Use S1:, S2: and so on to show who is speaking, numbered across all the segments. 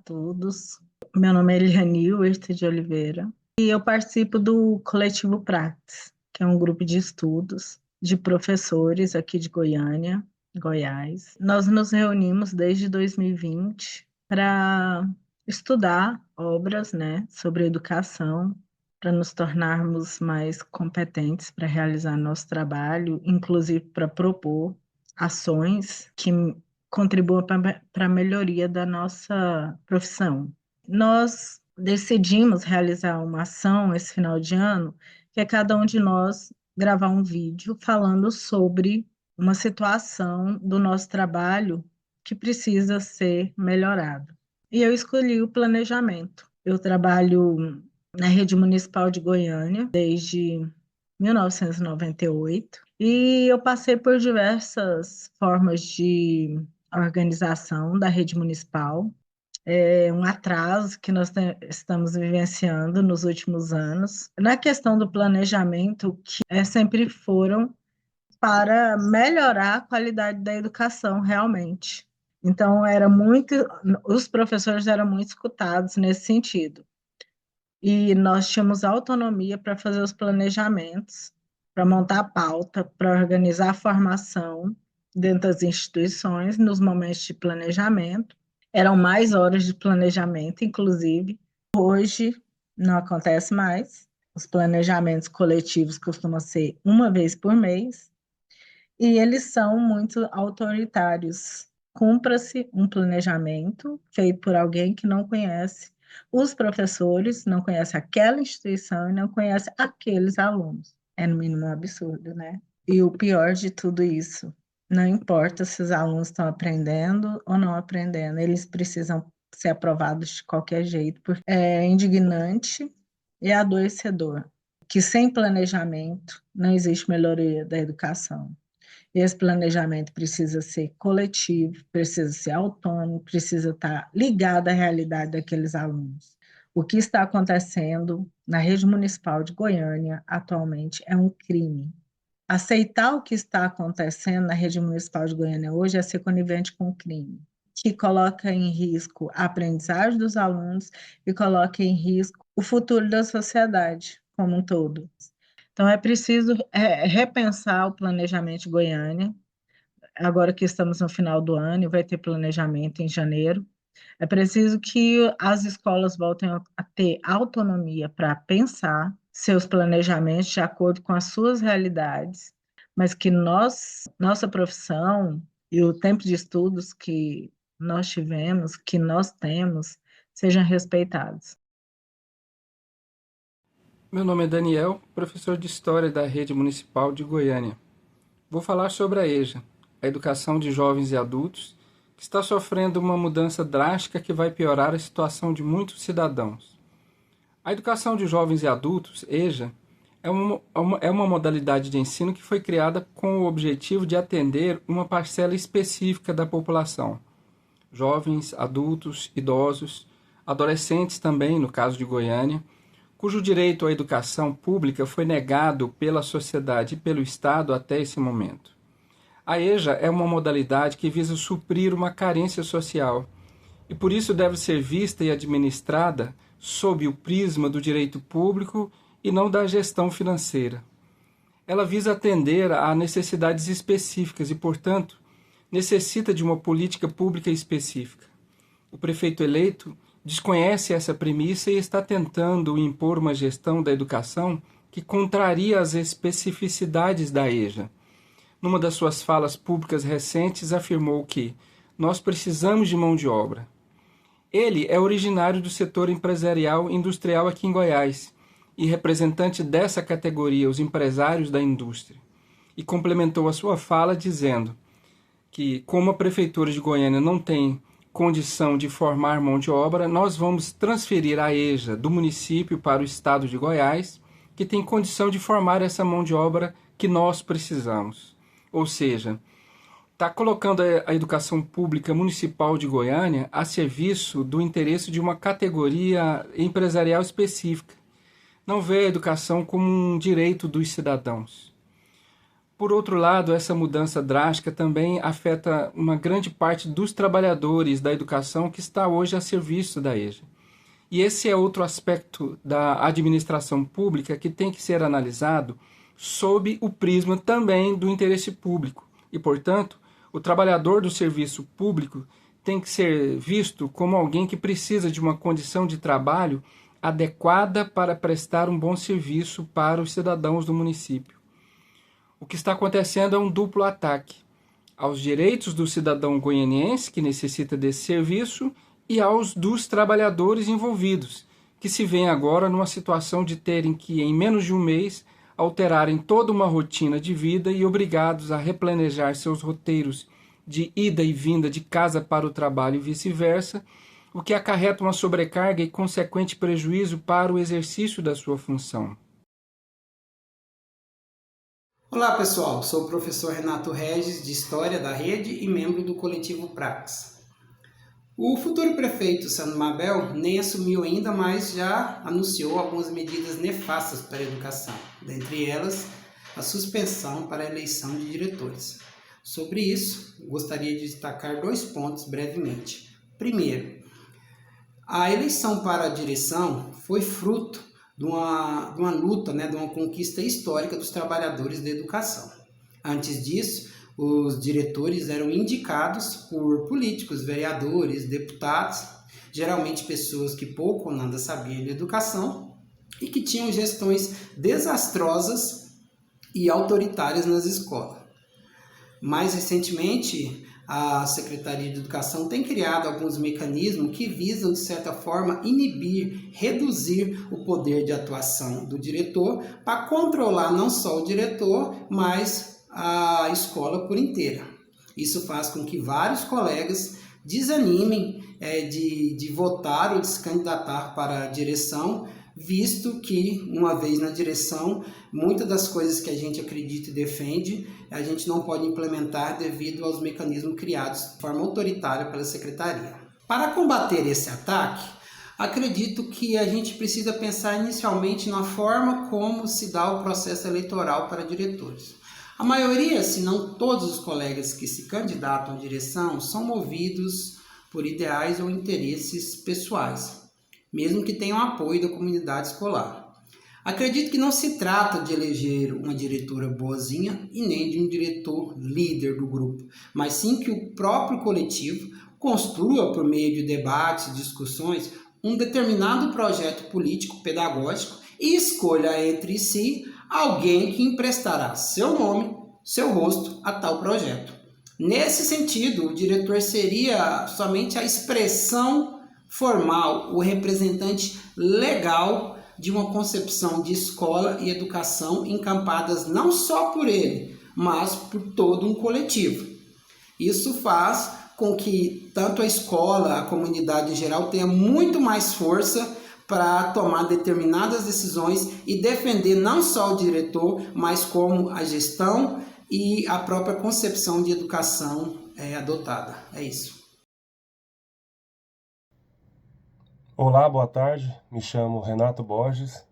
S1: todos. Meu nome é Eliane Huerta de Oliveira e eu participo do Coletivo Praxis, que é um grupo de estudos de professores aqui de Goiânia, Goiás. Nós nos reunimos desde 2020 para estudar obras, né, sobre educação, para nos tornarmos mais competentes para realizar nosso trabalho, inclusive para propor ações que contribuam para a melhoria da nossa profissão. Nós decidimos realizar uma ação esse final de ano, que é cada um de nós gravar um vídeo falando sobre uma situação do nosso trabalho que precisa ser melhorado. E eu escolhi o planejamento. Eu trabalho na Rede Municipal de Goiânia desde 1998 e eu passei por diversas formas de organização da rede municipal, um atraso que nós estamos vivenciando nos últimos anos. Na questão do planejamento, que sempre foram para melhorar a qualidade da educação realmente. Então, os professores eram muito escutados nesse sentido. E nós tínhamos autonomia para fazer os planejamentos, para montar a pauta, para organizar a formação dentro das instituições, nos momentos de planejamento. Eram mais horas de planejamento, inclusive. Hoje não acontece mais. Os planejamentos coletivos costumam ser uma vez por mês, e eles são muito autoritários. Cumpra-se um planejamento feito por alguém que não conhece os professores, não conhece aquela instituição e não conhece aqueles alunos. É no mínimo um absurdo, né? E o pior de tudo isso, não importa se os alunos estão aprendendo ou não aprendendo, eles precisam ser aprovados de qualquer jeito, porque é indignante e adoecedor, que sem planejamento não existe melhoria da educação. Esse planejamento precisa ser coletivo, precisa ser autônomo, precisa estar ligado à realidade daqueles alunos. O que está acontecendo na rede municipal de Goiânia atualmente é um crime. Aceitar o que está acontecendo na rede municipal de Goiânia hoje é ser conivente com o crime, que coloca em risco a aprendizagem dos alunos e coloca em risco o futuro da sociedade como um todo. Então, é preciso repensar o planejamento de Goiânia. Agora que estamos no final do ano e vai ter planejamento em janeiro, é preciso que as escolas voltem a ter autonomia para pensar seus planejamentos de acordo com as suas realidades, mas que nossa profissão e o tempo de estudos que nós tivemos, que nós temos, sejam respeitados.
S2: Meu nome é Daniel, professor de História da Rede Municipal de Goiânia. Vou falar sobre a EJA, a Educação de Jovens e Adultos, que está sofrendo uma mudança drástica que vai piorar a situação de muitos cidadãos. A Educação de Jovens e Adultos, EJA, é uma modalidade de ensino que foi criada com o objetivo de atender uma parcela específica da população. Jovens, adultos, idosos, adolescentes também, no caso de Goiânia, cujo direito à educação pública foi negado pela sociedade e pelo Estado até esse momento. A EJA é uma modalidade que visa suprir uma carência social e por isso deve ser vista e administrada sob o prisma do direito público e não da gestão financeira. Ela visa atender a necessidades específicas e, portanto, necessita de uma política pública específica. O prefeito eleito desconhece essa premissa e está tentando impor uma gestão da educação que contraria as especificidades da EJA. Numa das suas falas públicas recentes, afirmou que nós precisamos de mão de obra. Ele é originário do setor empresarial e industrial aqui em Goiás e representante dessa categoria, os empresários da indústria, e complementou a sua fala dizendo que, como a Prefeitura de Goiânia não tem condição de formar mão de obra, nós vamos transferir a EJA do município para o estado de Goiás, que tem condição de formar essa mão de obra que nós precisamos. Ou seja, está colocando a educação pública municipal de Goiânia a serviço do interesse de uma categoria empresarial específica. Não vê a educação como um direito dos cidadãos. Por outro lado, essa mudança drástica também afeta uma grande parte dos trabalhadores da educação que está hoje a serviço da EJA. E esse é outro aspecto da administração pública que tem que ser analisado sob o prisma também do interesse público. E, portanto, o trabalhador do serviço público tem que ser visto como alguém que precisa de uma condição de trabalho adequada para prestar um bom serviço para os cidadãos do município. O que está acontecendo é um duplo ataque aos direitos do cidadão goianiense que necessita desse serviço e aos dos trabalhadores envolvidos, que se veem agora numa situação de terem que, em menos de um mês, alterarem toda uma rotina de vida e obrigados a replanejar seus roteiros de ida e vinda de casa para o trabalho e vice-versa, o que acarreta uma sobrecarga e consequente prejuízo para o exercício da sua função.
S3: Olá pessoal, sou o professor Renato Regis, de História da Rede e membro do coletivo Praxis. O futuro prefeito Sandro Mabel nem assumiu ainda, mas já anunciou algumas medidas nefastas para a educação, dentre elas a suspensão para a eleição de diretores. Sobre isso, gostaria de destacar 2 pontos brevemente. Primeiro, a eleição para a direção foi fruto de uma luta, de uma conquista histórica dos trabalhadores da educação. Antes disso, os diretores eram indicados por políticos, vereadores, deputados, geralmente pessoas que pouco ou nada sabiam de educação e que tinham gestões desastrosas e autoritárias nas escolas. Mais recentemente, a Secretaria de Educação tem criado alguns mecanismos que visam, de certa forma, inibir, reduzir o poder de atuação do diretor para controlar não só o diretor, mas a escola por inteira. Isso faz com que vários colegas desanimem de votar ou de se candidatar para a direção, visto que, uma vez na direção, muitas das coisas que a gente acredita e defende, a gente não pode implementar devido aos mecanismos criados de forma autoritária pela Secretaria. Para combater esse ataque, acredito que a gente precisa pensar inicialmente na forma como se dá o processo eleitoral para diretores. A maioria, se não todos os colegas que se candidatam à direção, são movidos por ideais ou interesses pessoais, mesmo que tenham apoio da comunidade escolar. Acredito que não se trata de eleger uma diretora boazinha e nem de um diretor líder do grupo, mas sim que o próprio coletivo construa, por meio de debates e discussões, um determinado projeto político-pedagógico e escolha entre si alguém que emprestará seu nome, seu rosto a tal projeto. Nesse sentido, o diretor seria somente a expressão formal, o representante legal de uma concepção de escola e educação encampadas não só por ele, mas por todo um coletivo. Isso faz com que tanto a escola, a comunidade em geral, tenha muito mais força para tomar determinadas decisões e defender não só o diretor, mas como a gestão e a própria concepção de educação adotada. É isso.
S4: Olá, boa tarde. Me chamo Renato Borges,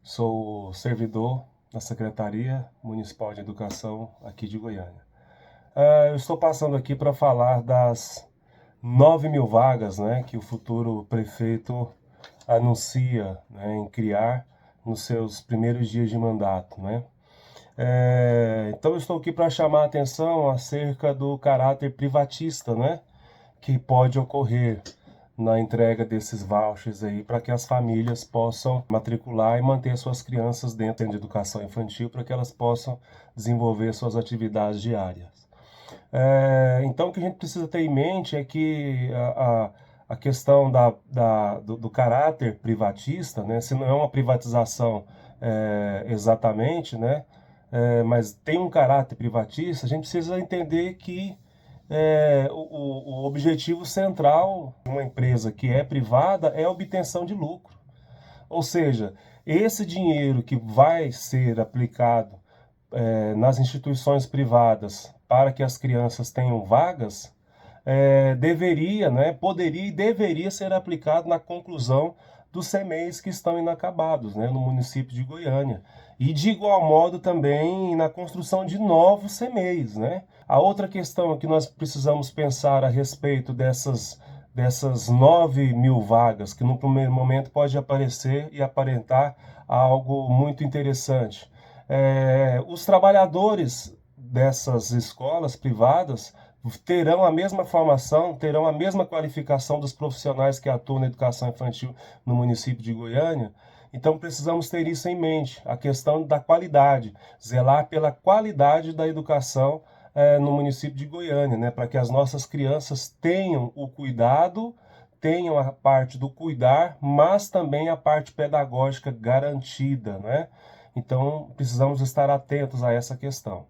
S4: sou servidor da Secretaria Municipal de Educação aqui de Goiânia. Eu estou passando aqui para falar das 9.000 vagas, que o futuro prefeito anuncia, em criar nos seus primeiros dias de mandato. Então eu estou aqui para chamar a atenção acerca do caráter privatista, que pode ocorrer na entrega desses vouchers aí para que as famílias possam matricular e manter suas crianças dentro de educação infantil para que elas possam desenvolver suas atividades diárias. Então o que a gente precisa ter em mente é que a questão do caráter privatista, se não é uma privatização exatamente, mas tem um caráter privatista, a gente precisa entender que o objetivo central de uma empresa que é privada é a obtenção de lucro. Ou seja, esse dinheiro que vai ser aplicado nas instituições privadas para que as crianças tenham vagas, poderia e deveria ser aplicado na conclusão dos CMEIs que estão inacabados, né, no município de Goiânia. E de igual modo também na construção de novos CMEIs, né? A outra questão que nós precisamos pensar a respeito dessas 9.000 vagas, que no primeiro momento pode aparecer e aparentar algo muito interessante. Os trabalhadores dessas escolas privadas terão a mesma formação, terão a mesma qualificação dos profissionais que atuam na educação infantil no município de Goiânia. Então precisamos ter isso em mente, a questão da qualidade, zelar pela qualidade da educação no município de Goiânia, né, para que as nossas crianças tenham o cuidado, tenham a parte do cuidar, mas também a parte pedagógica garantida, né? Então precisamos estar atentos a essa questão.